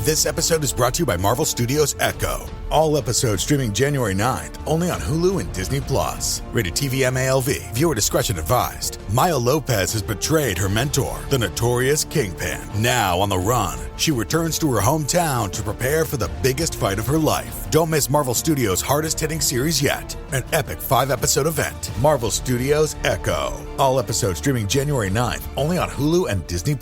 This episode is brought to you by Marvel Studios Echo. All episodes streaming January 9th, only on Hulu and Disney+. Rated TV MALV. Viewer discretion advised. Maya Lopez has betrayed her mentor, the notorious Kingpin. Now on the run, she returns to her hometown to prepare for the biggest fight of her life. Don't miss Marvel Studios' hardest-hitting series yet. An epic 5-episode event. Marvel Studios Echo. All episodes streaming January 9th, only on Hulu and Disney+.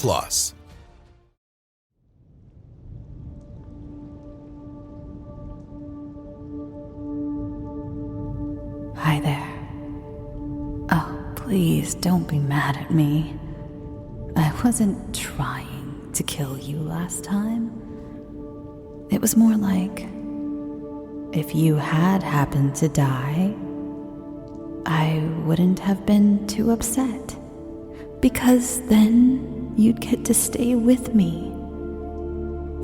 Hi there. Oh, please don't be mad at me. I wasn't trying to kill you last time. It was more like, if you had happened to die, I wouldn't have been too upset, because then you'd get to stay with me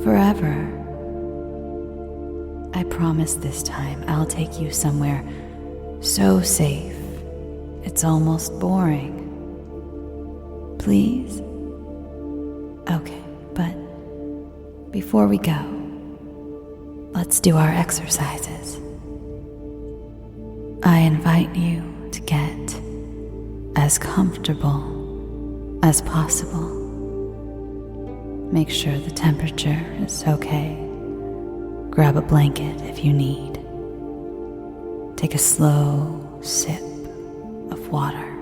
forever. I promise this time I'll take you somewhere so safe, it's almost boring. Please? Okay, but before we go, let's do our exercises. I invite you to get as comfortable as possible. Make sure the temperature is okay. Grab a blanket if you need. Take a slow sip of water.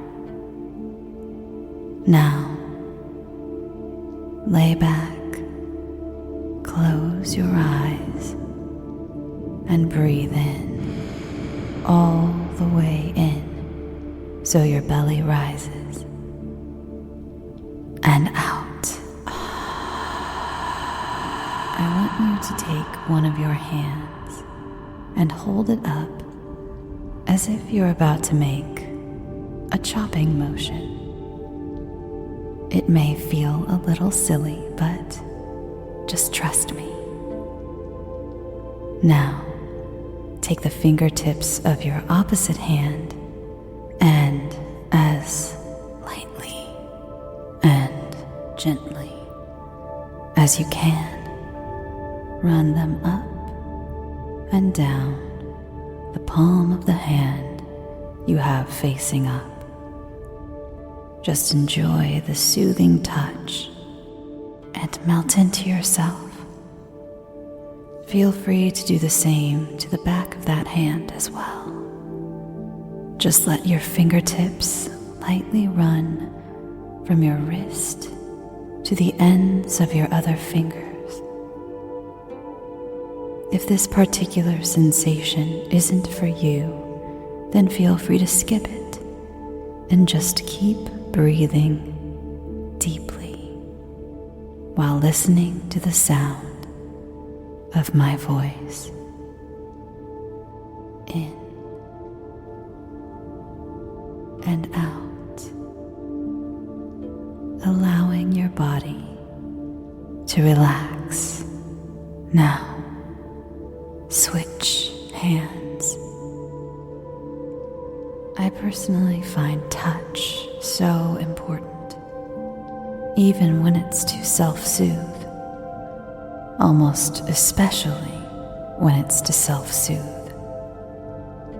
Now, lay back, close your eyes, and breathe in, all the way in, so your belly rises, and out. I want you to take one of your hands and hold it up as if you're about to make a chopping motion. It may feel a little silly, but just trust me. Now, take the fingertips of your opposite hand and as lightly and gently as you can, run them up and down the palm of the hand you have facing up. Just enjoy the soothing touch and melt into yourself. Feel free to do the same to the back of that hand as well. Just let your fingertips lightly run from your wrist to the ends of your other fingers. If this particular sensation isn't for you, then feel free to skip it and just keep breathing deeply while listening to the sound of my voice. In and out, allowing your body to relax. Now, switch hands. I personally find touch so important, even when it's to self-soothe, almost especially when it's to self-soothe.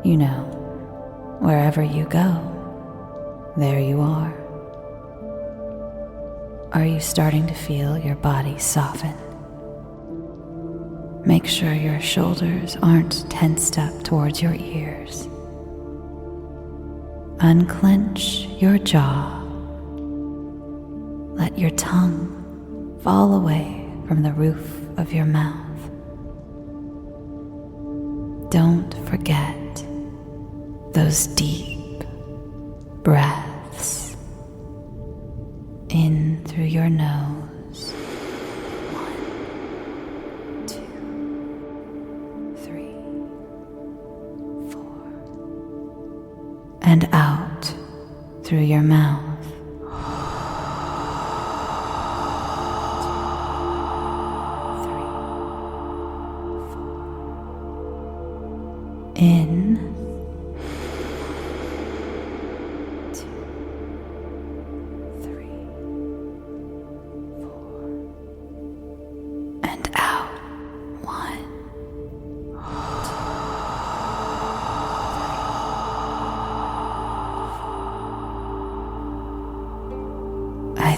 You know, wherever you go, there you are. Are you starting to feel your body soften? Make sure your shoulders aren't tensed up towards your ears. Unclench your jaw. Let your tongue fall away from the roof of your mouth. Don't forget those deep breaths in through your nose. 1, 2, 3, 4, and out through your mouth. 2, 3, 4. In. 2, 3, 4. And out.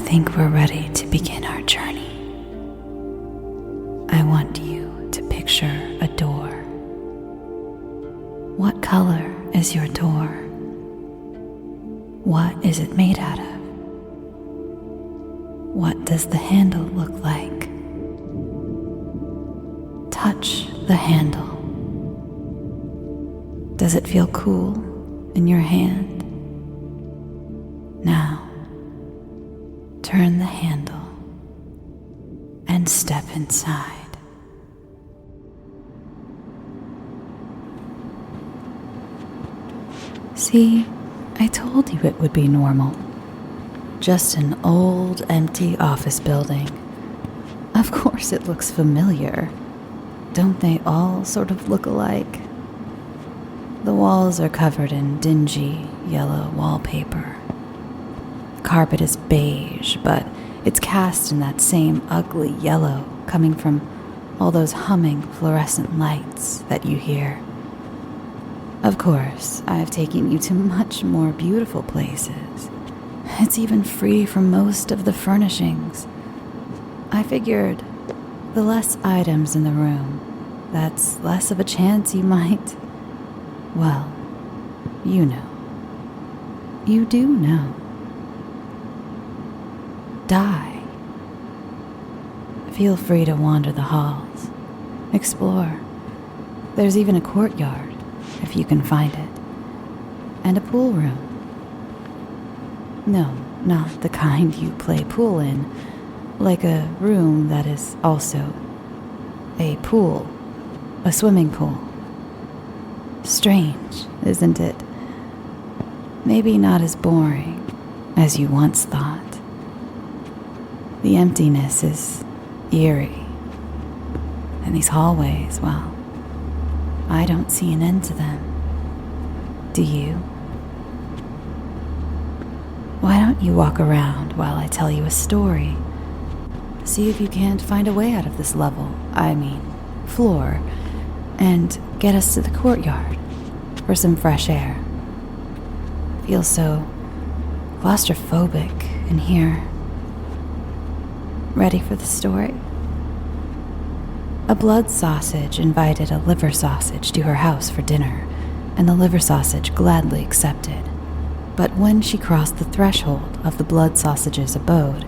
think we're ready to begin our journey. I want you to picture a door. What color is your door? What is it made out of? What does the handle look like? Touch the handle. Does it feel cool in your hand? Now, turn the handle and step inside. See, I told you it would be normal. Just an old, empty office building. Of course it looks familiar. Don't they all sort of look alike? The walls are covered in dingy, yellow wallpaper. The carpet is beige, but it's cast in that same ugly yellow coming from all those humming fluorescent lights that you hear. Of course, I've taken you to much more beautiful places. It's even free from most of the furnishings. I figured the less items in the room, that's less of a chance you might, well, you know. You do know. Die. Feel free to wander the halls. Explore. There's even a courtyard, if you can find it. And a pool room. No, not the kind you play pool in, like a room that is also a pool, a swimming pool. Strange, isn't it? Maybe not as boring as you once thought. The emptiness is eerie. And these hallways, well, I don't see an end to them. Do you? Why don't you walk around while I tell you a story? See if you can't find a way out of this level, floor, and get us to the courtyard for some fresh air. Feels so claustrophobic in here. Ready for the story? A blood sausage invited a liver sausage to her house for dinner, and the liver sausage gladly accepted. But when she crossed the threshold of the blood sausage's abode,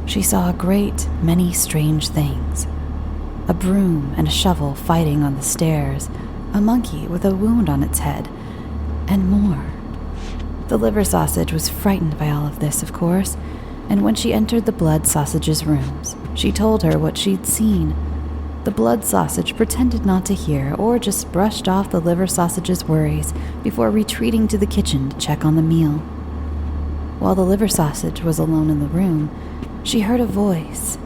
she saw a great many strange things. A broom and a shovel fighting on the stairs, a monkey with a wound on its head, and more. The liver sausage was frightened by all of this, of course, and when she entered the blood sausage's rooms, she told her what she'd seen. The blood sausage pretended not to hear or just brushed off the liver sausage's worries before retreating to the kitchen to check on the meal. While the liver sausage was alone in the room, she heard a voice.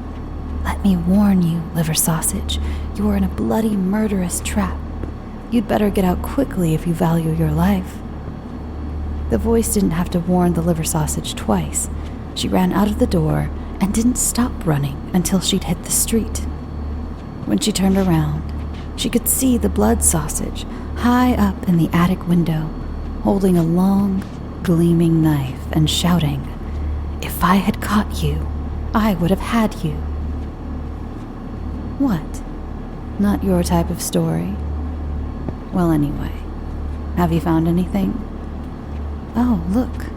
"Let me warn you, liver sausage, you are in a bloody, murderous trap. You'd better get out quickly if you value your life." The voice didn't have to warn the liver sausage twice. She ran out of the door and didn't stop running until she'd hit the street. When she turned around, she could see the blood sausage high up in the attic window, holding a long, gleaming knife and shouting, "If I had caught you, I would have had you." What? Not your type of story? Well, anyway, have you found anything? Oh, look,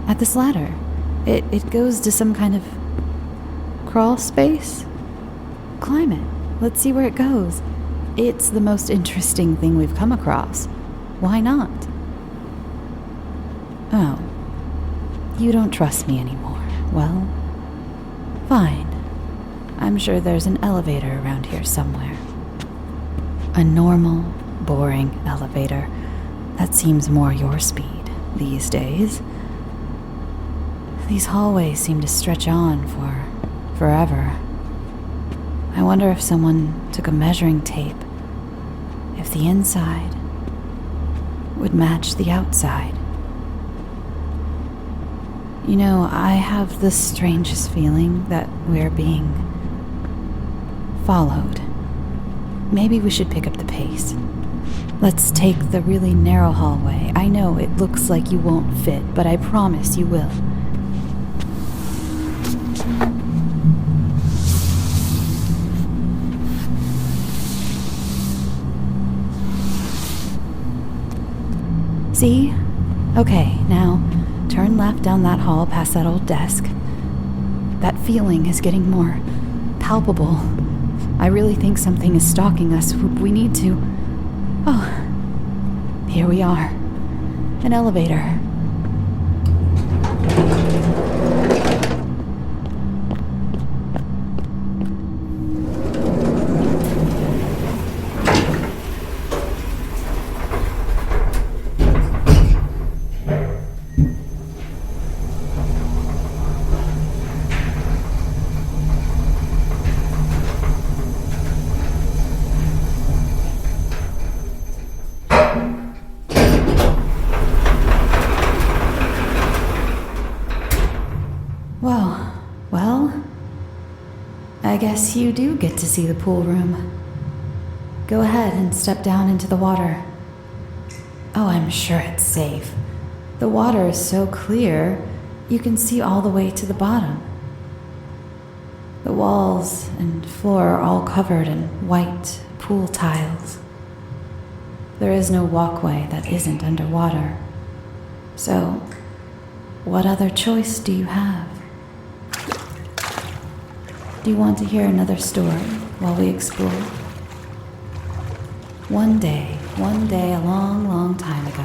at this ladder. It goes to some kind of crawl space? Climb it. Let's see where it goes. It's the most interesting thing we've come across. Why not? Oh, you don't trust me anymore. Well, fine. I'm sure there's an elevator around here somewhere. A normal, boring elevator that seems more your speed these days. These hallways seem to stretch on for forever. I wonder if someone took a measuring tape, if the inside would match the outside. You know, I have the strangest feeling that we're being followed. Maybe we should pick up the pace. Let's take the really narrow hallway. I know it looks like you won't fit, but I promise you will. See? Okay, now turn left down that hall past that old desk. That feeling is getting more palpable. I really think something is stalking us. We need to... Oh, here we are. An elevator. Well, I guess you do get to see the pool room. Go ahead and step down into the water. Oh, I'm sure it's safe. The water is so clear, you can see all the way to the bottom. The walls and floor are all covered in white pool tiles. There is no walkway that isn't underwater. So, what other choice do you have? Do you want to hear another story while we explore? One day, a long, long time ago,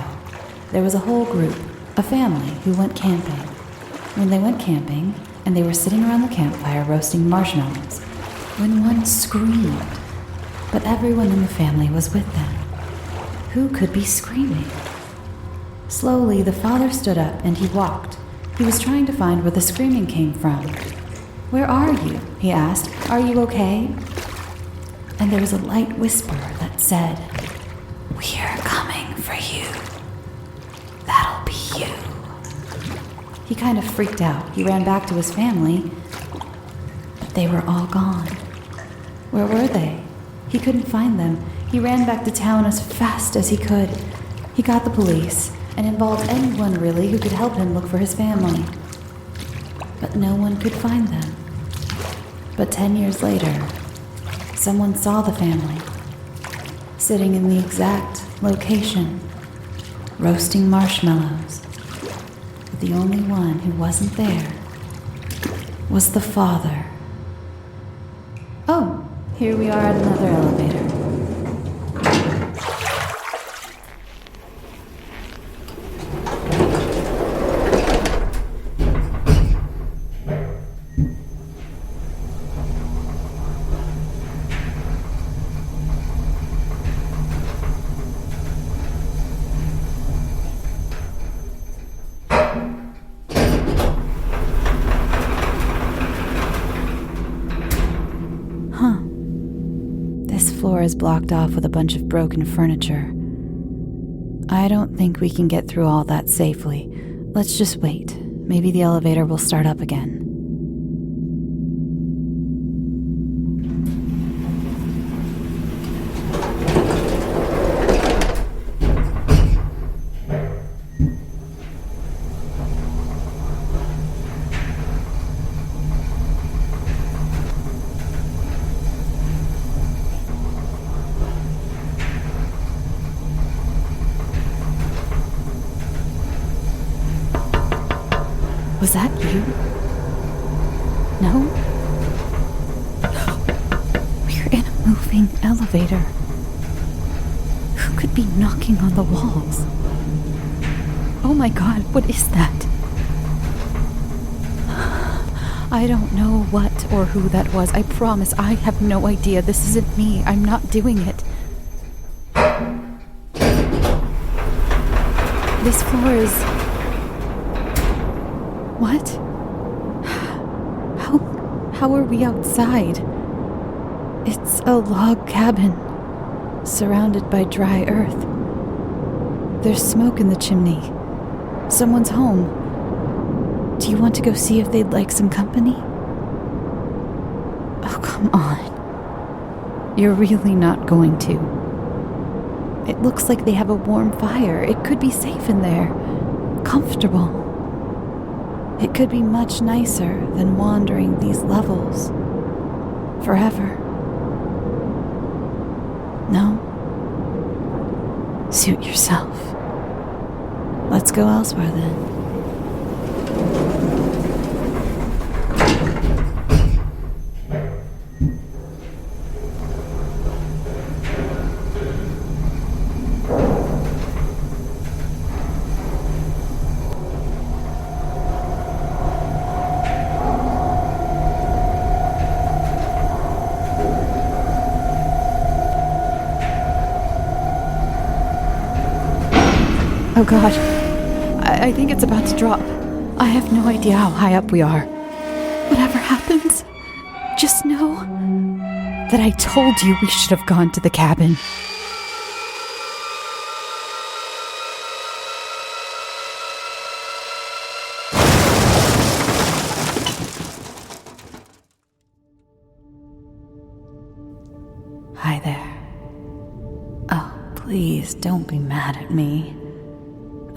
there was a whole group, a family, who went camping. When they went camping, and they were sitting around the campfire roasting marshmallows, when one screamed, but everyone in the family was with them. Who could be screaming? Slowly, the father stood up and he walked. He was trying to find where the screaming came from. "Where are you?" he asked. "Are you okay?" And there was a light whisper that said, "We're coming for you. That'll be you." He kind of freaked out. He ran back to his family, but they were all gone. Where were they? He couldn't find them. He ran back to town as fast as he could. He got the police and involved anyone really who could help him look for his family. But no one could find them. But 10 years later, someone saw the family, sitting in the exact location, roasting marshmallows. But the only one who wasn't there was the father. Oh, here we are at another elevator. This floor is blocked off with a bunch of broken furniture. I don't think we can get through all that safely. Let's just wait. Maybe the elevator will start up again. Was that you? No? We're in a moving elevator. Who could be knocking on the walls? Oh my God, what is that? I don't know what or who that was. I promise I have no idea. This isn't me. I'm not doing it. This floor is... What? How are we outside? It's a log cabin, surrounded by dry earth. There's smoke in the chimney. Someone's home. Do you want to go see if they'd like some company? Oh, come on. You're really not going to. It looks like they have a warm fire. It could be safe in there. Comfortable. It could be much nicer than wandering these levels forever. No? Suit yourself. Let's go elsewhere then. Oh god, I think it's about to drop. I have no idea how high up we are. Whatever happens, just know that I told you we should have gone to the cabin. Hi there. Oh, please don't be mad at me.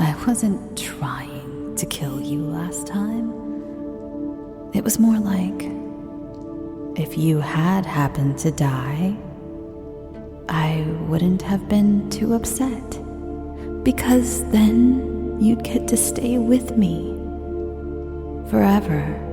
I wasn't trying to kill you last time. It was more like, if you had happened to die, I wouldn't have been too upset, because then you'd get to stay with me forever.